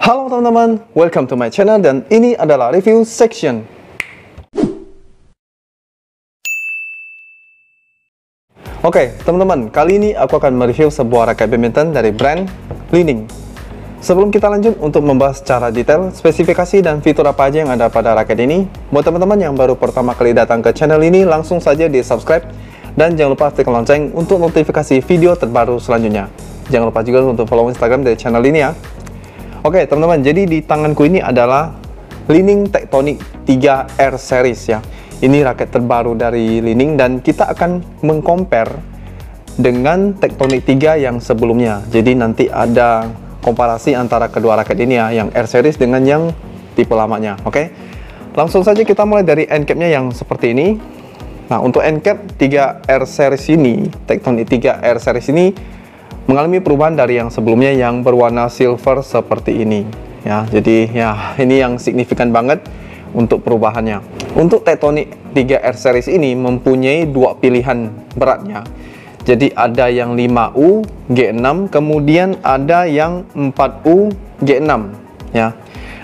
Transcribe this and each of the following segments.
Halo teman-teman, welcome to my channel dan ini adalah review section. Oke, teman-teman, kali ini aku akan mereview sebuah raket badminton dari brand Li-Ning. Sebelum kita lanjut untuk membahas secara detail, spesifikasi dan fitur apa aja yang ada pada raket ini, buat teman-teman yang baru pertama kali datang ke channel ini, langsung saja di subscribe dan jangan lupa aktifkan lonceng untuk notifikasi video terbaru selanjutnya. Jangan lupa juga untuk follow Instagram dari channel ini ya. Oke teman-teman, jadi di tanganku ini adalah Li-Ning Tectonic 3 R Series ya. Ini raket terbaru dari Li-Ning dan kita akan mengcompare dengan Tectonic 3 yang sebelumnya. Jadi nanti ada komparasi antara kedua raket ini ya, yang R Series dengan yang tipe lamanya. Oke, langsung saja kita mulai dari end cap-nya yang seperti ini. Nah, untuk end cap 3 R Series ini, Tectonic 3 R Series ini mengalami perubahan dari yang sebelumnya yang berwarna silver seperti ini ya. Jadi ya, ini yang signifikan banget untuk perubahannya. Untuk Tectonic 3 R Series ini mempunyai dua pilihan beratnya. Jadi ada yang 5U G6, kemudian ada yang 4U G6 ya.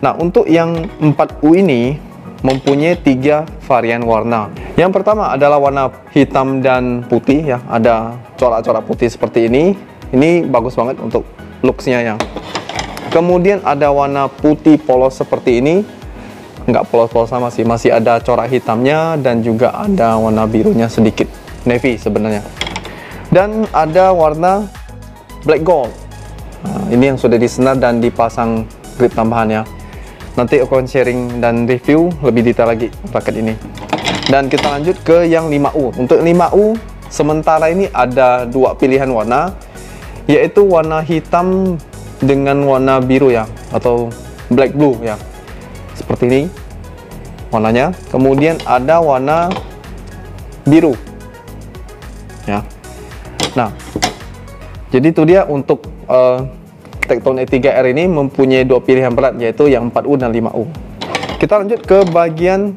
Nah, untuk yang 4U ini mempunyai 3 varian warna. Yang pertama adalah warna hitam dan putih ya, ada corak-corak putih seperti ini. Ini bagus banget untuk looks-nya ya. Kemudian ada warna putih polos seperti ini. Nggak polos-polos sama sih, masih ada corak hitamnya dan juga ada warna birunya sedikit, navy sebenarnya. Dan ada warna black gold. Nah, ini yang sudah disenar dan dipasang grip tambahan ya. Nanti aku akan sharing dan review lebih detail lagi raket ini. Dan kita lanjut ke yang 5U. Untuk 5U sementara ini ada dua pilihan warna, yaitu warna hitam dengan warna biru ya, atau black blue ya, seperti ini warnanya. Kemudian ada warna biru ya. Nah, jadi itu dia untuk Tectonic 3R ini mempunyai dua pilihan berat, yaitu yang 4U dan 5U. Kita lanjut ke bagian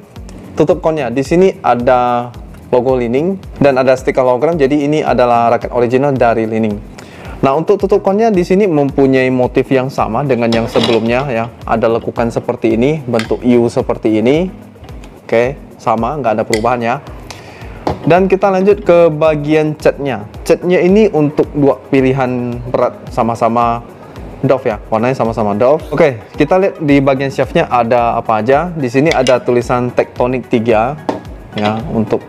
tutup konnya. Di sini ada logo Li-Ning dan ada stiker hologram. Jadi ini adalah raket original dari Li-Ning. Nah, untuk tutup konnya di sini mempunyai motif yang sama dengan yang sebelumnya ya. Ada lekukan seperti ini, bentuk U seperti ini. Oke, sama, nggak ada perubahan ya. Dan kita lanjut ke bagian catnya. Catnya ini untuk dua pilihan berat, sama-sama Dove ya, warnanya sama-sama Dove. Oke, kita lihat di bagian shaftnya ada apa aja. Di sini ada tulisan Tectonic 3 ya. Untuk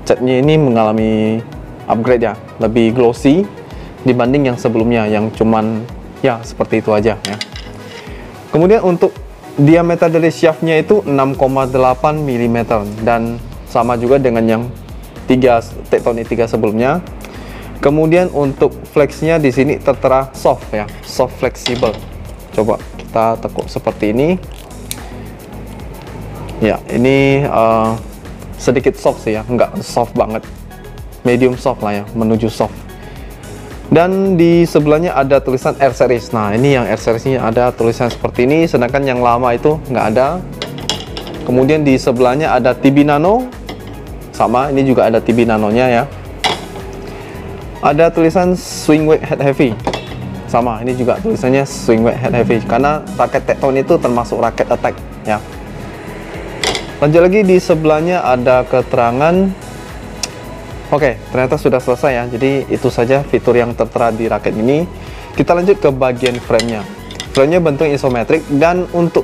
catnya ini mengalami upgrade ya, lebih glossy dibanding yang sebelumnya yang cuman ya seperti itu aja ya. Kemudian untuk diameter dari shaftnya itu 6,8 mm dan sama juga dengan yang Tectonic 3 sebelumnya. Kemudian untuk flexnya di sini tertera soft ya, soft flexible. Coba kita tekuk seperti ini. Ya, ini sedikit soft sih ya, nggak soft banget, medium soft lah ya, menuju soft. Dan di sebelahnya ada tulisan R Series. Nah, ini yang R Series ini ada tulisan seperti ini, sedangkan yang lama itu nggak ada. Kemudian di sebelahnya ada TB Nano, sama, ini juga ada TB Nano-nya ya. Ada tulisan Swing Weight Head Heavy, sama, ini juga tulisannya Swing Weight Head Heavy, karena raket Tectonic itu termasuk raket attack ya. Lanjut lagi, di sebelahnya ada keterangan. Oke, ternyata sudah selesai ya. Jadi itu saja fitur yang tertera di raket ini. Kita lanjut ke bagian frame-nya. Frame-nya bentuk isometrik dan untuk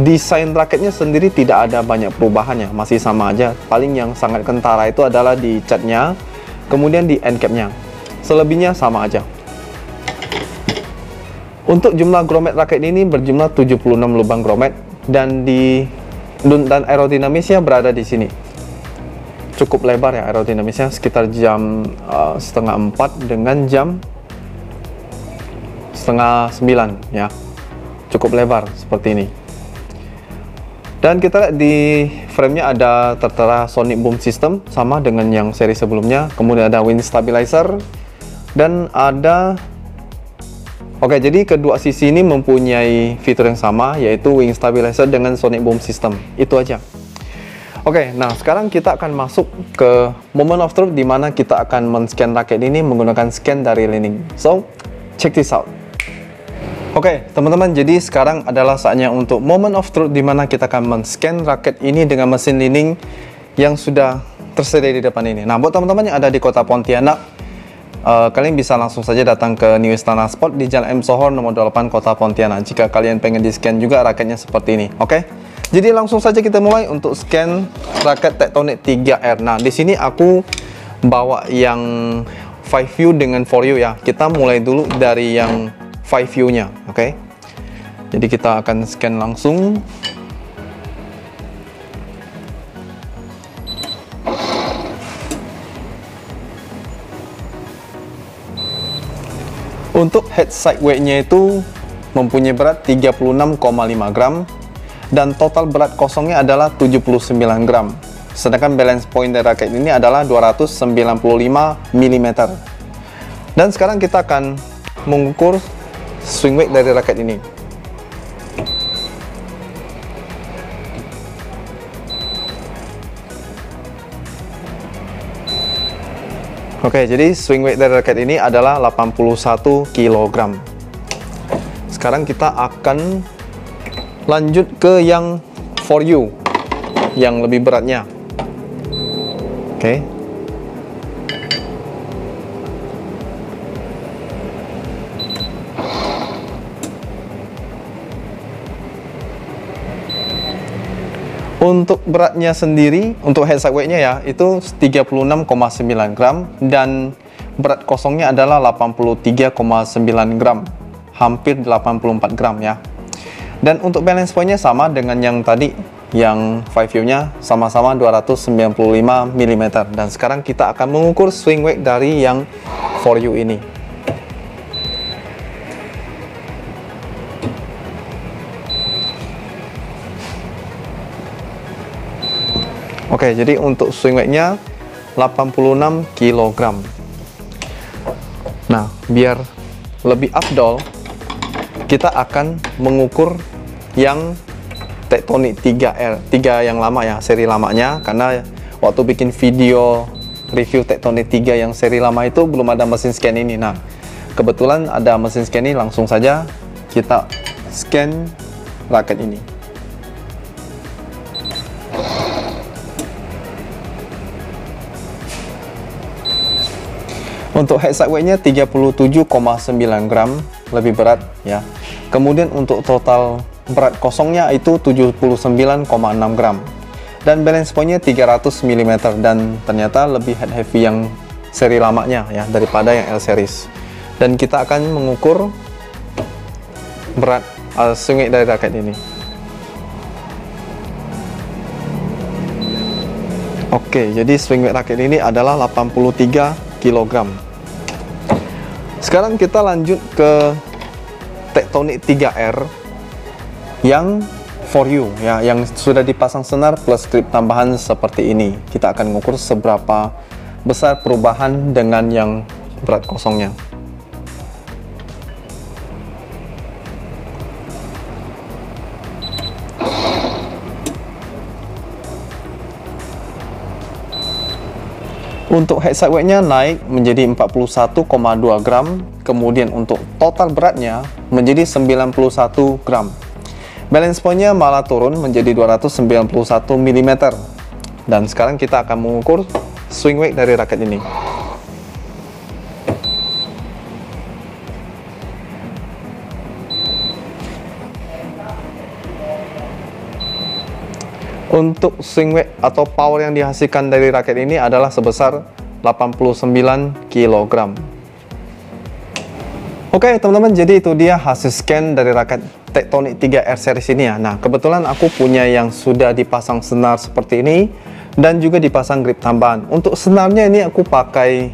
desain raketnya sendiri tidak ada banyak perubahan ya, masih sama aja. Paling yang sangat kentara itu adalah di catnya, kemudian di end cap-nya. Selebihnya sama aja. Untuk jumlah grommet raket ini berjumlah 76 lubang grommet dan aerodinamisnya berada di sini. Cukup lebar ya aerodinamisnya, sekitar jam setengah 4 dengan jam setengah 9 ya. Cukup lebar seperti ini. Dan kita lihat di frame-nya ada tertera Sonic Boom System sama dengan yang seri sebelumnya. Kemudian ada Wind Stabilizer dan ada jadi kedua sisi ini mempunyai fitur yang sama, yaitu Wing Stabilizer dengan Sonic Boom System. Itu aja. Oke, nah sekarang kita akan masuk ke moment of truth di mana kita akan men-scan raket ini menggunakan scan dari Li-Ning. So, check this out. Oke, teman-teman, jadi sekarang adalah saatnya untuk moment of truth di mana kita akan men-scan raket ini dengan mesin Li-Ning yang sudah tersedia di depan ini. Nah, buat teman-teman yang ada di kota Pontianak, kalian bisa langsung saja datang ke New Istana Sport di Jalan M Sohor nomor 28 kota Pontianak jika kalian pengen di-scan juga raketnya seperti ini. Oke. Jadi langsung saja kita mulai untuk scan raket Tectonic 3R. Nah, di sini aku bawa yang 5U dengan 4U ya. Kita mulai dulu dari yang 5U-nya, oke? Jadi kita akan scan langsung. Untuk head side weight-nya itu mempunyai berat 36,5 gram dan total berat kosongnya adalah 79 gram. Sedangkan balance point dari raket ini adalah 295 mm. Dan sekarang kita akan mengukur swing weight dari raket ini. Oke, jadi swing weight dari raket ini adalah 81 kg. Sekarang kita akan lanjut ke yang 4U, yang lebih beratnya. Oke. Untuk beratnya sendiri, untuk head side weight-nya ya, itu 36,9 gram dan berat kosongnya adalah 83,9 gram, hampir 84 gram ya. Dan untuk balance point-nya sama dengan yang tadi, yang 5U-nya sama-sama 295 mm. Dan sekarang kita akan mengukur swing weight dari yang 4U ini. Oke, jadi untuk swing weight-nya 86 kg. Nah, biar lebih afdol, kita akan mengukur yang Tectonic 3R, 3 yang lama ya, seri lamanya, karena waktu bikin video review Tectonic 3 yang seri lama itu belum ada mesin scan ini. Nah, kebetulan ada mesin scan ini, langsung saja kita scan raket ini. Untuk head side weight-nya 37,9 gram, lebih berat ya. Kemudian untuk total berat kosongnya itu 79,6 gram. Dan balance point-nya 300 mm dan ternyata lebih head heavy yang seri lamanya ya daripada yang L series. Dan kita akan mengukur berat swing weight dari raket ini. Oke, jadi swing weight raket ini adalah 83 kg. Sekarang kita lanjut ke Tectonic 3R yang 4U ya, yang sudah dipasang senar plus strip tambahan seperti ini. Kita akan mengukur seberapa besar perubahan dengan yang berat kosongnya. Untuk head side weight-nya naik menjadi 41,2 gram, kemudian untuk total beratnya menjadi 91 gram. Balance point-nya malah turun menjadi 291 mm. Dan sekarang kita akan mengukur swing weight dari raket ini. Untuk swing weight atau power yang dihasilkan dari raket ini adalah sebesar 89 kg. Oke teman-teman, jadi itu dia hasil scan dari raket Tectonic 3R series ini ya. Nah, kebetulan aku punya yang sudah dipasang senar seperti ini dan juga dipasang grip tambahan. Untuk senarnya ini aku pakai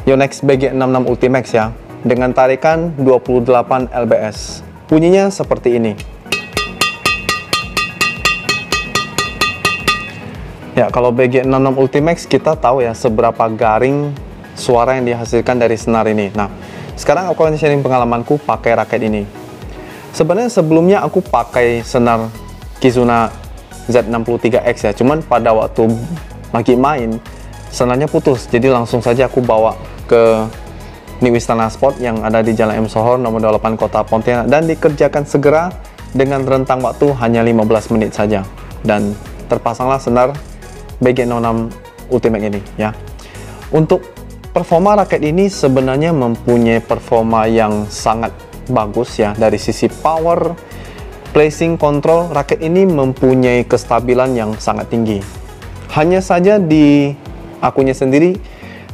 Yonex BG66 Ultimax ya, dengan tarikan 28 lbs. Bunyinya seperti ini. Ya, kalau BG66 Ultimax kita tahu ya seberapa garing suara yang dihasilkan dari senar ini. Nah, sekarang aku akan sharing pengalamanku pakai raket ini. Sebenarnya sebelumnya aku pakai senar Kizuna Z63X ya, cuman pada waktu lagi main senarnya putus, jadi langsung saja aku bawa ke New Istana Sport yang ada di Jalan M Sohor nomor 28 Kota Pontianak, dan dikerjakan segera dengan rentang waktu hanya 15 menit saja, dan terpasanglah senar BG06 Ultimate ini ya. Untuk performa raket ini sebenarnya mempunyai performa yang sangat bagus ya, dari sisi power, placing, control. Raket ini mempunyai kestabilan yang sangat tinggi. Hanya saja di akunya sendiri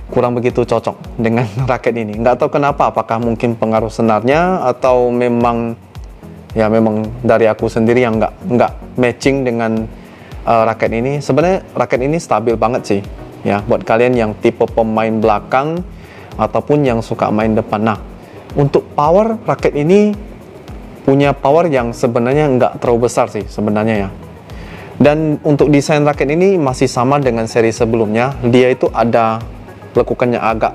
kurang begitu cocok dengan raket ini. Nggak tahu kenapa, apakah mungkin pengaruh senarnya atau memang dari aku sendiri yang nggak matching dengan raket ini. Sebenarnya raket ini stabil banget sih ya, buat kalian yang tipe pemain belakang ataupun yang suka main depan. Nah, untuk power, raket ini punya power yang sebenarnya nggak terlalu besar sih sebenarnya ya. Dan untuk desain raket ini masih sama dengan seri sebelumnya. Dia itu ada lekukannya agak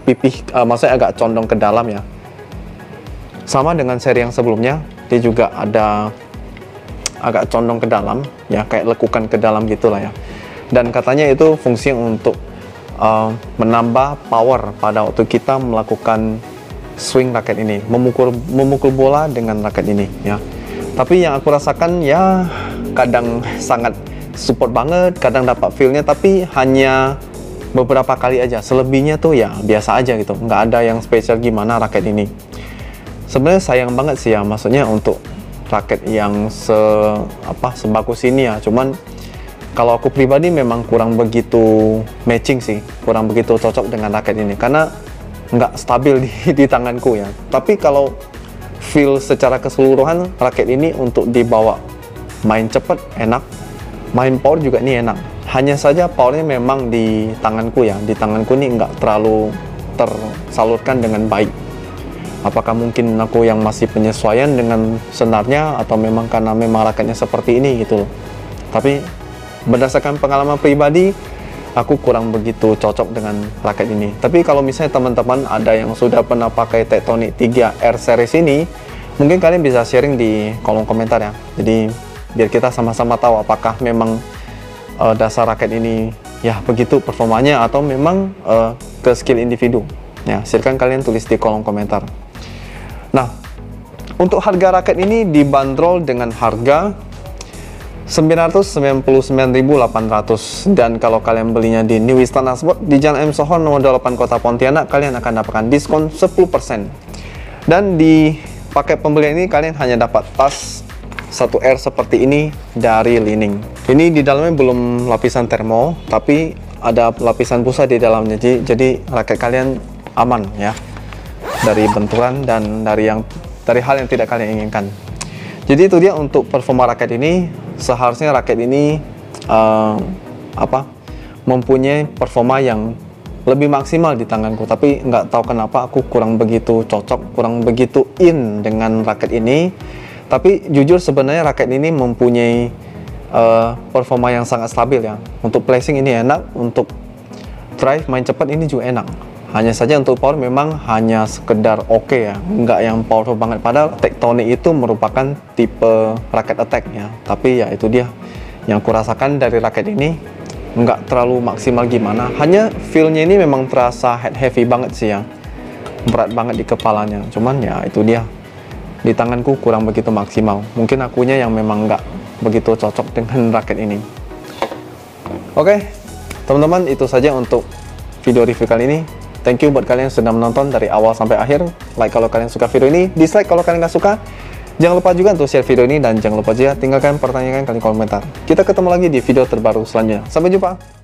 pipih, maksudnya agak condong ke dalam ya. Sama dengan seri yang sebelumnya, dia juga ada agak condong ke dalam ya, kayak lekukan ke dalam gitulah ya. Dan katanya itu fungsi untuk menambah power pada waktu kita melakukan swing raket ini, memukul bola dengan raket ini ya. Tapi yang aku rasakan ya, kadang sangat support banget, kadang dapat feel-nya, tapi hanya beberapa kali aja. Selebihnya tuh ya biasa aja gitu, nggak ada yang spesial gimana raket ini. Sebenarnya sayang banget sih ya, maksudnya untuk raket yang sebagus ini ya. Cuman kalau aku pribadi memang kurang begitu matching sih, kurang begitu cocok dengan raket ini karena nggak stabil di tanganku ya. Tapi kalau feel secara keseluruhan, raket ini untuk dibawa main cepat enak, main power juga ini enak. Hanya saja powernya memang di tanganku ya, di tanganku ini nggak terlalu tersalurkan dengan baik. Apakah mungkin aku yang masih penyesuaian dengan senarnya, atau memang karena memang raketnya seperti ini gitu loh. Tapi berdasarkan pengalaman pribadi, aku kurang begitu cocok dengan raket ini. Tapi kalau misalnya teman-teman ada yang sudah pernah pakai Tectonic 3R series ini, mungkin kalian bisa sharing di kolom komentar ya. Jadi biar kita sama-sama tahu apakah memang dasar raket ini ya begitu performanya, atau memang ke skill individu ya. Silakan kalian tulis di kolom komentar. Nah, untuk harga raket ini dibanderol dengan harga 999.800, dan kalau kalian belinya di New Istana Sport di Jalan M Sohor nomor 28 Kota Pontianak, kalian akan dapatkan diskon 10%. Dan di paket pembelian ini kalian hanya dapat tas 1R seperti ini dari Li-Ning. Ini di dalamnya belum lapisan termo, tapi ada lapisan busa di dalamnya. Jadi raket kalian aman ya dari benturan dan dari hal yang tidak kalian inginkan. Jadi itu dia untuk performa raket ini. Seharusnya raket ini mempunyai performa yang lebih maksimal di tanganku, tapi nggak tahu kenapa aku kurang begitu cocok, kurang begitu in dengan raket ini. Tapi jujur sebenarnya raket ini mempunyai performa yang sangat stabil ya. Untuk placing ini enak, untuk drive main cepat ini juga enak. Hanya saja untuk power memang hanya sekedar oke ya, nggak yang powerful banget. Padahal Tectonic itu merupakan tipe raket attack ya. Tapi ya itu dia yang kurasakan dari raket ini, nggak terlalu maksimal gimana. Hanya feel-nya ini memang terasa head heavy banget sih ya, berat banget di kepalanya. Cuman ya itu dia, di tanganku kurang begitu maksimal. Mungkin akunya yang memang nggak begitu cocok dengan raket ini. Oke teman-teman, itu saja untuk video review kali ini. Thank you buat kalian yang sudah menonton dari awal sampai akhir. Like kalau kalian suka video ini, dislike kalau kalian nggak suka. Jangan lupa juga untuk share video ini, dan jangan lupa juga tinggalkan pertanyaan kalian di kolom komentar. Kita ketemu lagi di video terbaru selanjutnya. Sampai jumpa.